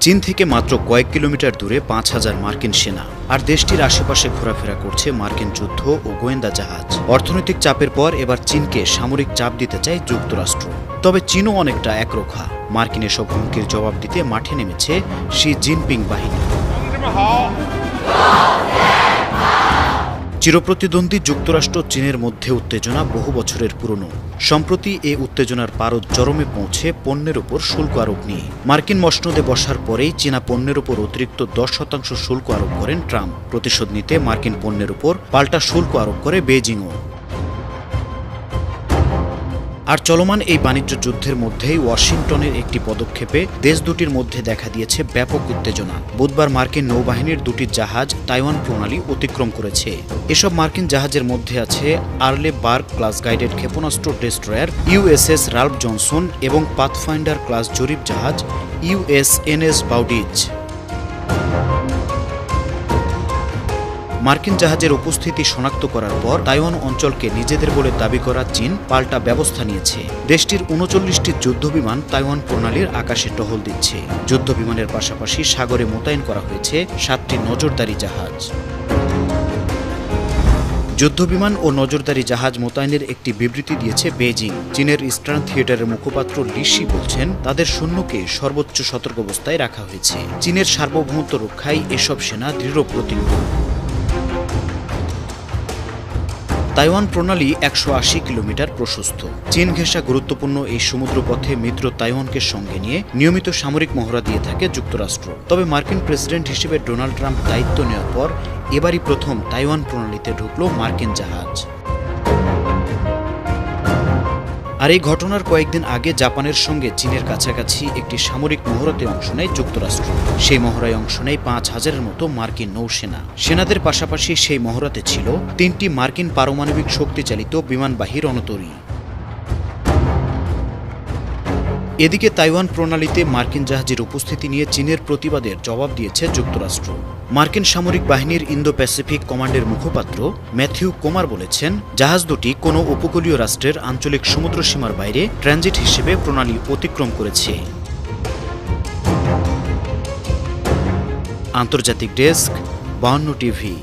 চীন থেকে মাত্র কয়েক কিলোমিটার দূরে ৫,০০০ মার্কিন সেনা আর দেশটির আশেপাশে ঘোরাফেরা করছে মার্কিন যুদ্ধ ও গোয়েন্দা জাহাজ। অর্থনৈতিক চাপের পর এবার চীনকে সামরিক চাপ দিতে চায় যুক্তরাষ্ট্র। তবে চীনও অনেকটা একরোখা। মার্কিন এসব হুমকির জবাব দিতে মাঠে নেমেছে শি জিনপিং বাহিনী। চিরপ্রতিদ্বন্দ্বী যুক্তরাষ্ট্র চীনের মধ্যে উত্তেজনা বহু বছরের পুরনো। সম্প্রতি এ উত্তেজনার পারদ চরমে পৌঁছে পণ্যের উপর শুল্ক আরোপ নিয়ে। মার্কিন মসনদে বসার পরেই চীনা পণ্যের উপর অতিরিক্ত 10% শুল্ক আরোপ করেন ট্রাম্প। প্রতিশোধ নিতে মার্কিন পণ্যের উপর পাল্টা শুল্ক আরোপ করে বেইজিংও। আর চলমান এই বাণিজ্য যুদ্ধের মধ্যেই ওয়াশিংটনের একটি পদক্ষেপে দেশ দুটির মধ্যে দেখা দিয়েছে ব্যাপক উত্তেজনা। বুধবার মার্কিন নৌবাহিনীর দুটি জাহাজ তাইওয়ান প্রণালী অতিক্রম করেছে। এসব মার্কিন জাহাজের মধ্যে আছে আর্লে বার্গ ক্লাস গাইডেড ক্ষেপণাস্ত্র ডেস্ট্রয়ার ইউএসএস রাল্ফ জনসন এবং পাথফাইন্ডার ক্লাস জরিপ জাহাজ USNS বাউডিজ। মার্কিন জাহাজের উপস্থিতি শনাক্ত করার পর তাইওয়ান অঞ্চলকে নিজেদের বলে দাবি করা চীন পাল্টা ব্যবস্থা নিয়েছে। দেশটির ৩৯টি যুদ্ধবিমান তাইওয়ান প্রণালীর আকাশে টহল দিচ্ছে। যুদ্ধবিমানের পাশাপাশি সাগরে মোতায়েন করা হয়েছে ৭টি নজরদারি জাহাজ। যুদ্ধবিমান ও নজরদারি জাহাজ মোতায়েনের একটি বিবৃতি দিয়েছে বেইজিং। চীনের ইস্টার্ন থিয়েটারের মুখপাত্র লিশি বলছেন, তাদের সৈন্যকে সর্বোচ্চ সতর্কাবস্থায় রাখা হয়েছে। চীনের সার্বভৌমত্ব রক্ষায় এসব সেনা দৃঢ় প্রতিজ্ঞ। তাইওয়ান প্রণালী ১৮০ কিলোমিটার প্রশস্ত। চীন ঘেঁষা গুরুত্বপূর্ণ এই সমুদ্রপথে মিত্র তাইওয়ানকে সঙ্গে নিয়ে নিয়মিত সামরিক মহড়া দিয়ে থাকে যুক্তরাষ্ট্র। তবে মার্কিন প্রেসিডেন্ট হিসেবে ডোনাল্ড ট্রাম্প দায়িত্ব নেওয়ার পর এবারই প্রথম তাইওয়ান প্রণালীতে ঢুকল মার্কিন জাহাজ। আর এই ঘটনার কয়েকদিন আগে জাপানের সঙ্গে চীনের কাছাকাছি একটি সামরিক মহড়াতে অংশ নেয় যুক্তরাষ্ট্র। সেই মহড়ায় অংশ নেয় ৫,০০০-এর মতো মার্কিন নৌসেনা। সেনাদের পাশাপাশি সেই মহড়াতে ছিল ৩টি মার্কিন পারমাণবিক শক্তিচালিত বিমানবাহী রণতরী। এদিকে তাইওয়ান প্রণালীতে মার্কিন জাহাজের উপস্থিতি নিয়ে চীনের প্রতিবাদের জবাব দিয়েছে যুক্তরাষ্ট্র। মার্কিন সামরিক বাহিনীর ইন্দো প্যাসিফিক কমান্ডের মুখপাত্র ম্যাথিউ কোমার বলেছেন, জাহাজ দুটি কোনো উপকূলীয় রাষ্ট্রের আঞ্চলিক সমুদ্র সীমার বাইরে ট্রানজিট হিসেবে প্রণালী অতিক্রম করেছে। আন্তর্জাতিক ডেস্ক, ৫২ টিভি।